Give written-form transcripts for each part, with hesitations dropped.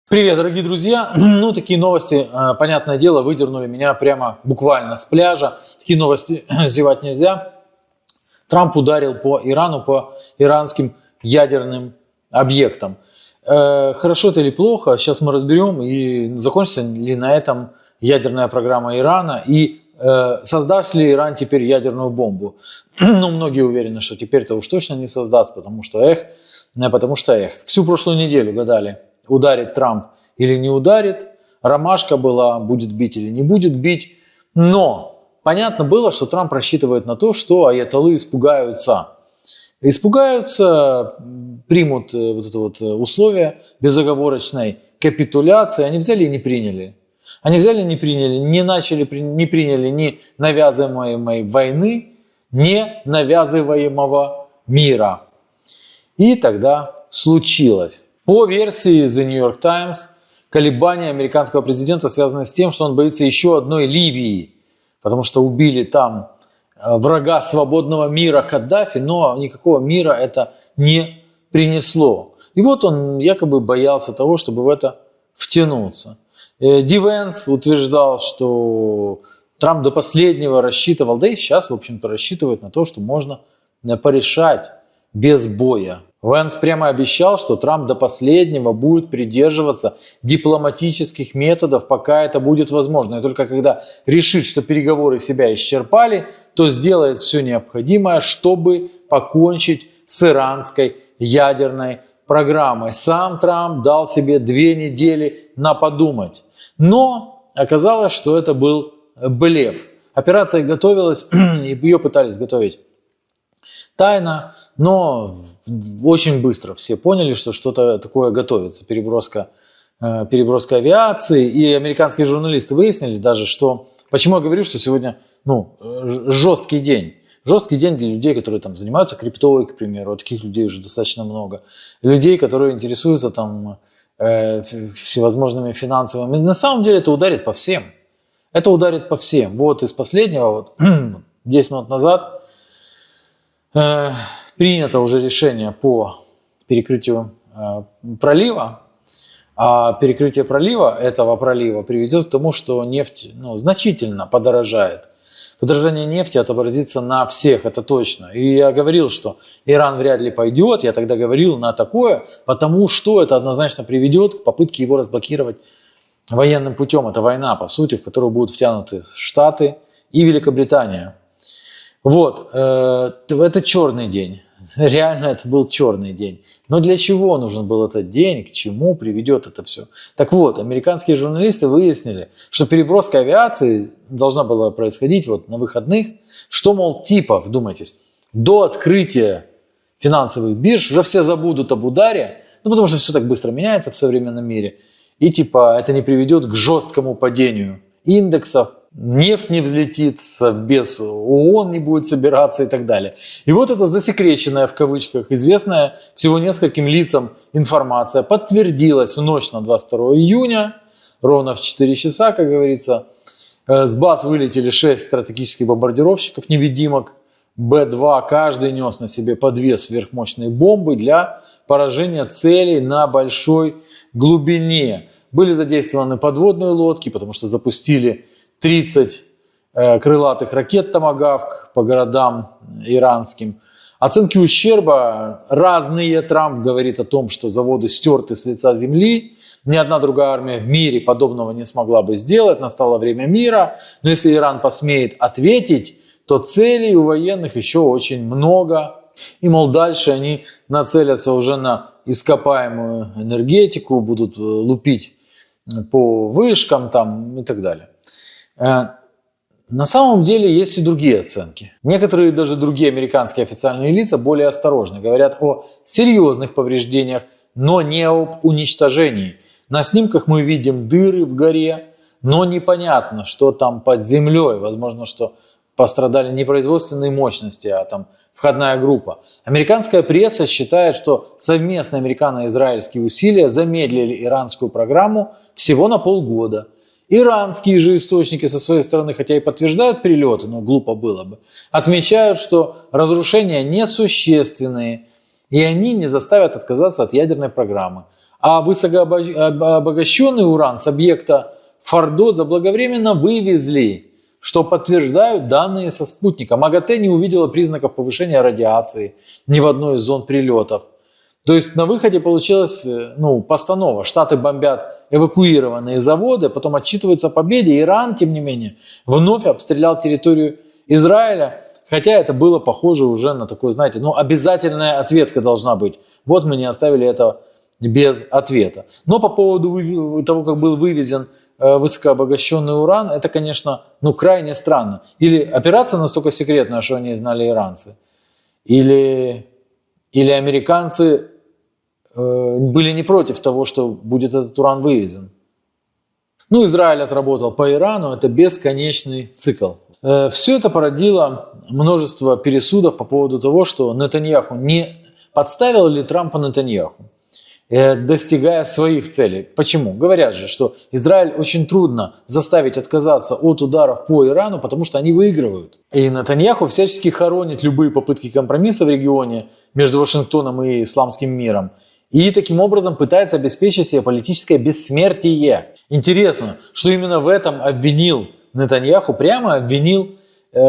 Привет, дорогие друзья! Ну, такие новости, понятное дело, выдернули меня прямо буквально с пляжа. Такие новости зевать нельзя. Трамп ударил по Ирану, по иранским ядерным объектам. Хорошо это или плохо, сейчас мы разберем, и закончится ли на этом ядерная программа Ирана, и создаст ли Иран теперь ядерную бомбу. Ну, многие уверены, что теперь-то уж точно не создаст, потому что Всю прошлую неделю гадали, ударит Трамп или не ударит, ромашка была, будет бить или не будет бить. Но понятно было, что Трамп рассчитывает на то, что аятоллы испугаются. Испугаются, примут вот это вот условие безоговорочной капитуляции. Они взяли и не приняли. Они взяли и не приняли, не приняли ни навязываемой войны, ни навязываемого мира. И тогда случилось. По версии The New York Times, колебания американского президента связаны с тем, что он боится еще одной Ливии, потому что убили там врага свободного мира Каддафи, но никакого мира это не принесло. И вот он якобы боялся того, чтобы в это втянуться. Ди Венс утверждал, что Трамп до последнего рассчитывал, да и сейчас, в общем-то, рассчитывает на то, что можно порешать без боя. Венс прямо обещал, что Трамп до последнего будет придерживаться дипломатических методов, пока это будет возможно. И только когда решит, что переговоры себя исчерпали, то сделает все необходимое, чтобы покончить с иранской ядерной программой. Сам Трамп дал себе 2 недели на подумать. Но оказалось, что это был блеф. Операция готовилась, ее пытались готовить тайно, но очень быстро все поняли, что что-то такое готовится. Переброска авиации. И американские журналисты выяснили даже, что... Почему я говорю, что сегодня жесткий день. Жесткий день для людей, которые там занимаются криптой, к примеру. Таких людей уже достаточно много. Людей, которые интересуются там всевозможными финансовыми. На самом деле это ударит по всем. Это ударит по всем. Вот из последнего, 10 минут назад, принято уже решение по перекрытию пролива. А перекрытие этого пролива приведет к тому, что нефть значительно подорожает. Подорожание нефти отобразится на всех, это точно. И я говорил, что Иран вряд ли пойдет, я тогда говорил на такое, потому что это однозначно приведет к попытке его разблокировать военным путем. Это война, по сути, в которую будут втянуты Штаты и Великобритания. Вот, это черный день. Реально это был черный день. Но для чего нужен был этот день, к чему приведет это все? Так вот, американские журналисты выяснили, что переброска авиации должна была происходить на выходных, что, мол, вдумайтесь, до открытия финансовых бирж уже все забудут об ударе, потому что все так быстро меняется в современном мире, и это не приведет к жесткому падению индексов, нефть не взлетит, совбез ООН не будет собираться и так далее. И вот эта засекреченная, в кавычках, известная всего нескольким лицам информация подтвердилась в ночь на 22 июня, ровно в 4 часа, как говорится. С баз вылетели 6 стратегических бомбардировщиков-невидимок Б-2. Каждый нес на себе по 2 сверхмощные бомбы для поражения целей на большой глубине. Были задействованы подводные лодки, потому что запустили 30 крылатых ракет «Томагавк» по городам иранским. Оценки ущерба разные. Трамп говорит о том, что заводы стерты с лица земли. Ни одна другая армия в мире подобного не смогла бы сделать. Настало время мира. Но если Иран посмеет ответить, то целей у военных еще очень много. И, мол, дальше они нацелятся уже на ископаемую энергетику, будут лупить по вышкам там, и так далее. На самом деле есть и другие оценки. Некоторые даже другие американские официальные лица более осторожны. Говорят о серьезных повреждениях, но не об уничтожении. На снимках мы видим дыры в горе, но непонятно, что там под землей. Возможно, что пострадали не производственные мощности, а там входная группа. Американская пресса считает, что совместные американо-израильские усилия замедлили иранскую программу всего на полгода. Иранские же источники со своей стороны, хотя и подтверждают перелеты, но глупо было бы, отмечают, что разрушения несущественные, и они не заставят отказаться от ядерной программы. А высокообогащенный уран с объекта Фордо заблаговременно вывезли, что подтверждают данные со спутника. МАГАТЭ не увидела признаков повышения радиации ни в одной из зон прилетов. То есть на выходе получилась постанова. Штаты бомбят эвакуированные заводы, потом отчитываются о победе. Иран, тем не менее, вновь обстрелял территорию Израиля. Хотя это было похоже уже на такой, знаете, обязательная ответка должна быть. Вот мы не оставили это без ответа. Но по поводу того, как был вывезен высокообогащенный уран, это, конечно, крайне странно. Или операция настолько секретная, что они знали иранцы, или американцы были не против того, что будет этот уран вывезен. Израиль отработал по Ирану, это бесконечный цикл. Все это породило множество пересудов по поводу того, что Нетаньяху не подставил ли Трампа Нетаньяху, достигая своих целей. Почему? Говорят же, что Израиль очень трудно заставить отказаться от ударов по Ирану, потому что они выигрывают. И Нетаньяху всячески хоронит любые попытки компромисса в регионе между Вашингтоном и исламским миром. И таким образом пытается обеспечить себе политическое бессмертие. Интересно, что именно в этом обвинил Нетаньяху, прямо обвинил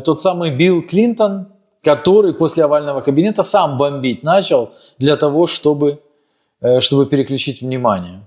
тот самый Билл Клинтон, который после овального кабинета сам бомбить начал для того, чтобы переключить внимание.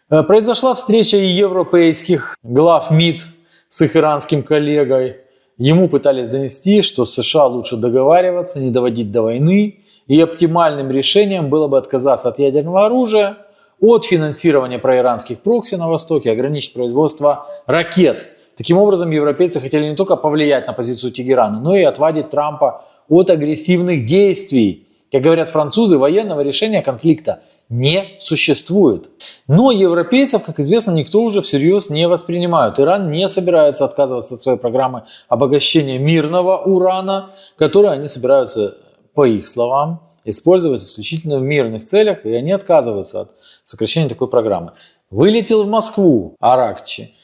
Произошла встреча и европейских глав МИД с их иранским коллегой. Ему пытались донести, что США лучше договариваться, не доводить до войны. И оптимальным решением было бы отказаться от ядерного оружия, от финансирования проиранских прокси на Востоке, ограничить производство ракет. Таким образом, европейцы хотели не только повлиять на позицию Тегерана, но и отвадить Трампа от агрессивных действий. Как говорят французы, военного решения конфликта не существует. Но европейцев, как известно, никто уже всерьез не воспринимает. Иран не собирается отказываться от своей программы обогащения мирного урана, которую они собираются, по их словам, использовать исключительно в мирных целях, и они отказываются от сокращения такой программы. Вылетел в Москву Аракчи.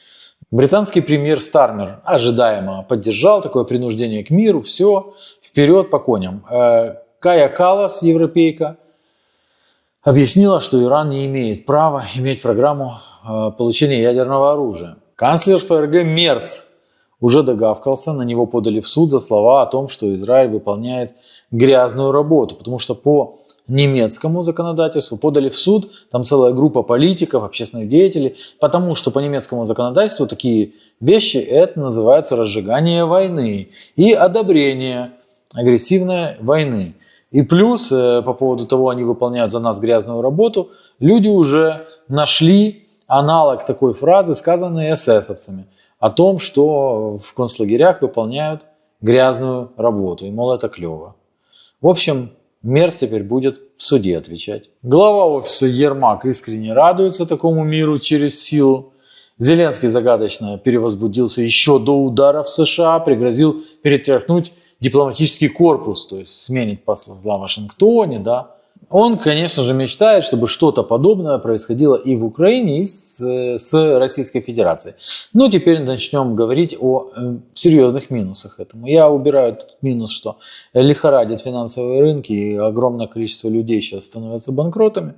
Британский премьер Стармер ожидаемо поддержал такое принуждение к миру. Все, вперед по коням. Кая Каллас, европейка, объяснила, что Иран не имеет права иметь программу получения ядерного оружия. Канцлер ФРГ Мерц уже догавкался, на него подали в суд за слова о том, что Израиль выполняет грязную работу, потому что по немецкому законодательству подали в суд там целая группа политиков, общественных деятелей, потому что по немецкому законодательству такие вещи это называется разжигание войны и одобрение агрессивной войны. И плюс, по поводу того, они выполняют за нас грязную работу, люди уже нашли аналог такой фразы, сказанной эсэсовцами, о том, что в концлагерях выполняют грязную работу. И, мол, это клево. В общем, Мерц теперь будет в суде отвечать. Глава офиса Ермак искренне радуется такому миру через силу. Зеленский загадочно перевозбудился еще до удара в США, пригрозил перетряхнуть дипломатический корпус, то есть сменить посла в Вашингтоне, да. Он, конечно же, мечтает, чтобы что-то подобное происходило и в Украине, и с Российской Федерацией. Но теперь начнем говорить о серьезных минусах этому. Я убираю этот минус, что лихорадят финансовые рынки, и огромное количество людей сейчас становятся банкротами.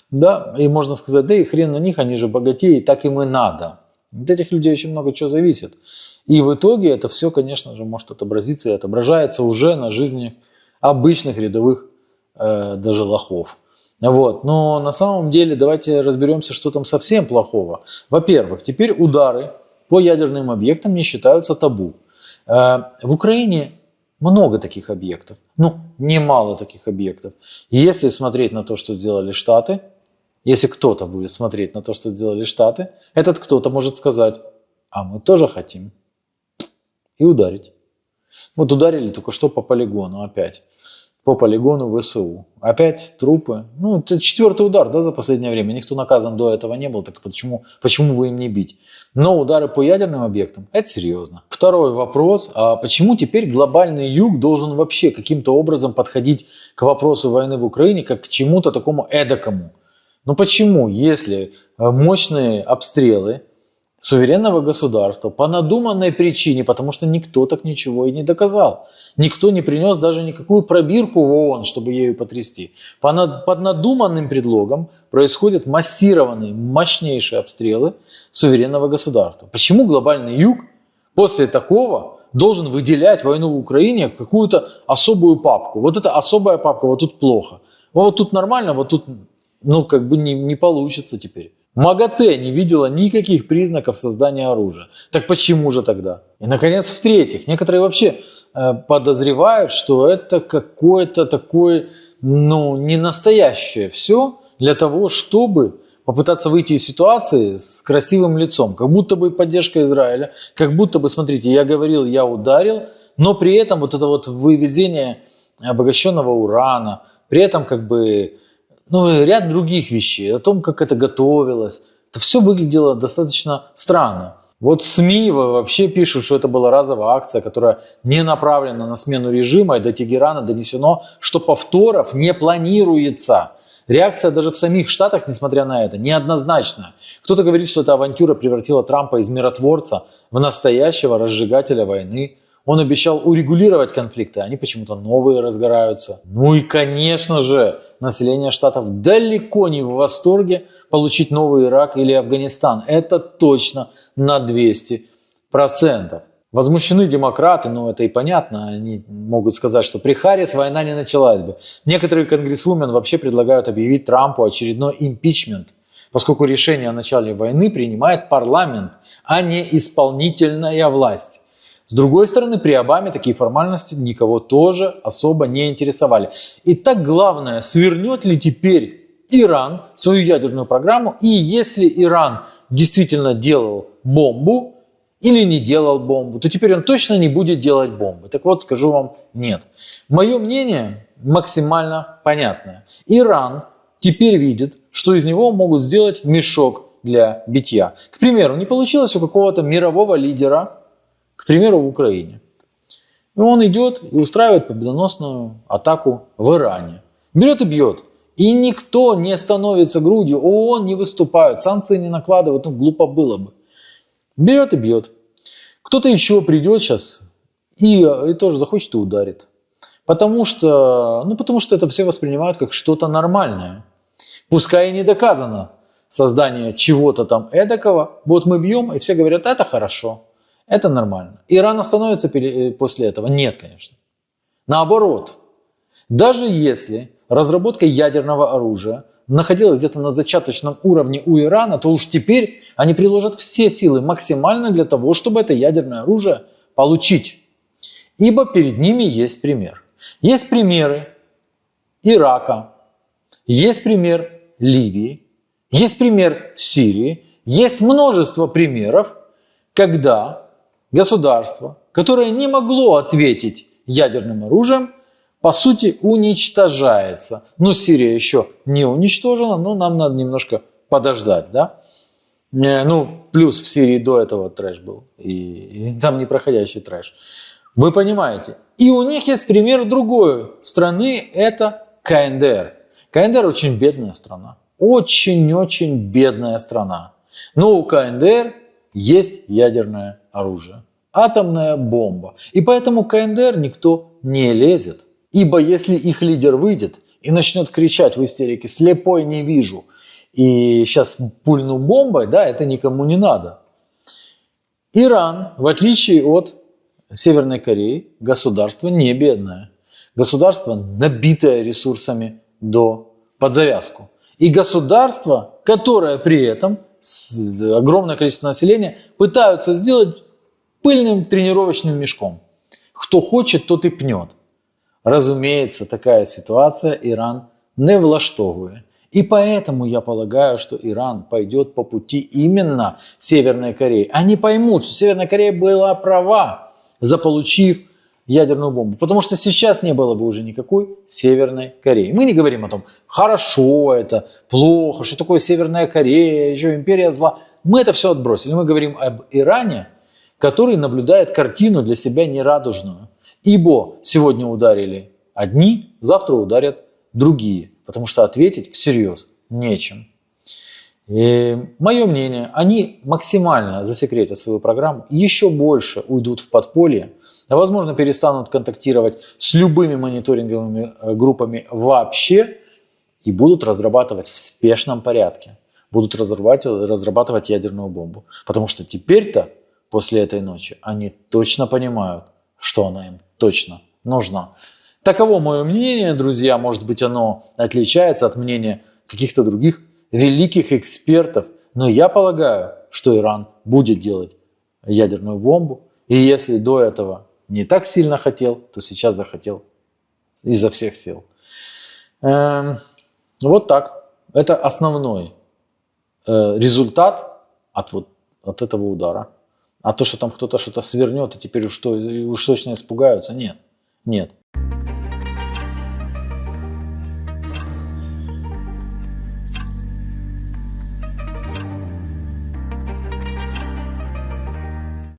Да, и можно сказать, да и хрен на них, они же богатеи, так им и надо. От этих людей очень много чего зависит. И в итоге это все, конечно же, может отобразиться и отображается уже на жизни обычных рядовых даже лохов. Вот. Но на самом деле давайте разберемся, что там совсем плохого. Во-первых, теперь удары по ядерным объектам не считаются табу. В Украине много таких объектов. Немало таких объектов. Если смотреть на то, что сделали Штаты, если кто-то будет смотреть на то, что сделали Штаты, этот кто-то может сказать, а мы тоже хотим. И ударить. Вот ударили только что по полигону опять. По полигону ВСУ. Опять трупы. Это четвертый удар, да, за последнее время. Никто наказан до этого не был, так почему вы им не бить? Но удары по ядерным объектам – это серьезно. Второй вопрос. А почему теперь глобальный юг должен вообще каким-то образом подходить к вопросу войны в Украине как к чему-то такому эдакому? Почему, если мощные обстрелы суверенного государства по надуманной причине, потому что никто так ничего и не доказал. Никто не принес даже никакую пробирку в ООН, чтобы ею потрясти. Под надуманным предлогом происходят массированные, мощнейшие обстрелы суверенного государства. Почему глобальный юг после такого должен выделять войну в Украине в какую-то особую папку? Вот эта особая папка, вот тут плохо. Вот тут нормально, вот тут не получится теперь. МАГАТЭ не видела никаких признаков создания оружия. Так почему же тогда? И, наконец, в-третьих, некоторые вообще подозревают, что это какое-то такое, ненастоящее все для того, чтобы попытаться выйти из ситуации с красивым лицом. Как будто бы поддержка Израиля, как будто бы, смотрите, я говорил, я ударил, но при этом вот это вот вывезение обогащенного урана, при этом ряд других вещей, о том, как это готовилось. Это все выглядело достаточно странно. Вот СМИ вообще пишут, что это была разовая акция, которая не направлена на смену режима, и до Тегерана донесено, что повторов не планируется. Реакция даже в самих Штатах, несмотря на это, неоднозначная. Кто-то говорит, что эта авантюра превратила Трампа из миротворца в настоящего разжигателя войны. Он обещал урегулировать конфликты, они почему-то новые разгораются. И, конечно же, население Штатов далеко не в восторге получить новый Ирак или Афганистан. Это точно на 200%. Возмущены демократы, это и понятно. Они могут сказать, что при Харрис война не началась бы. Некоторые конгрессвумен вообще предлагают объявить Трампу очередной импичмент, поскольку решение о начале войны принимает парламент, а не исполнительная власть. С другой стороны, при Обаме такие формальности никого тоже особо не интересовали. Итак, главное, свернет ли теперь Иран свою ядерную программу, и если Иран действительно делал бомбу или не делал бомбу, то теперь он точно не будет делать бомбы. Так вот, скажу вам нет. Мое мнение максимально понятное. Иран теперь видит, что из него могут сделать мешок для битья. К примеру, не получилось у какого-то мирового лидера, к примеру, в Украине. И он идет и устраивает победоносную атаку в Иране. Берет и бьет. И никто не становится грудью, ООН не выступают, санкции не накладывают, глупо было бы. Берет и бьет. Кто-то еще придет сейчас и тоже захочет и ударит. Потому что это все воспринимают как что-то нормальное. Пускай и не доказано создание чего-то там эдакого. Вот мы бьем, и все говорят, это хорошо. Это нормально. Иран остановится после этого? Нет, конечно. Наоборот. Даже если разработка ядерного оружия находилась где-то на зачаточном уровне у Ирана, то уж теперь они приложат все силы максимально для того, чтобы это ядерное оружие получить. Ибо перед ними есть пример. Есть примеры Ирака, есть пример Ливии, есть пример Сирии, есть множество примеров, когда государство, которое не могло ответить ядерным оружием, по сути уничтожается. Сирия еще не уничтожена, но нам надо немножко подождать, да? Плюс в Сирии до этого трэш был, и там непроходящий трэш. Вы понимаете. И у них есть пример другой страны, это КНДР. КНДР очень бедная страна. Очень-очень бедная страна. Но у КНДР есть ядерное оружие. Атомная бомба. И поэтому КНДР никто не лезет. Ибо если их лидер выйдет и начнет кричать в истерике «слепой не вижу» и сейчас пульну бомбой, да, это никому не надо. Иран, в отличие от Северной Кореи, государство не бедное. Государство, набитое ресурсами под завязку. И государство, которое при этом огромное количество населения пытаются сделать пыльным тренировочным мешком. Кто хочет, тот и пнет. Разумеется, такая ситуация Иран не влаштовує. И поэтому я полагаю, что Иран пойдет по пути именно Северной Кореи. Они поймут, что Северная Корея была права, заполучив ядерную бомбу. Потому что сейчас не было бы уже никакой Северной Кореи. Мы не говорим о том, хорошо это, плохо, что такое Северная Корея, еще империя зла. Мы это все отбросили. Мы говорим об Иране, который наблюдает картину для себя нерадужную. Ибо сегодня ударили одни, завтра ударят другие. Потому что ответить всерьез нечем. И мое мнение, они максимально засекретят свою программу, еще больше уйдут в подполье, а возможно перестанут контактировать с любыми мониторинговыми группами вообще и будут разрабатывать в спешном порядке. Будут разрабатывать ядерную бомбу. Потому что теперь-то, после этой ночи, они точно понимают, что она им точно нужна. Таково мое мнение, друзья. Может быть, оно отличается от мнения каких-то других великих экспертов. Но я полагаю, что Иран будет делать ядерную бомбу. И если до этого не так сильно хотел, то сейчас захотел изо всех сил. Вот так. Это основной результат от этого удара. А то, что там кто-то что-то свернет, и теперь уж точно испугаются, нет. Нет.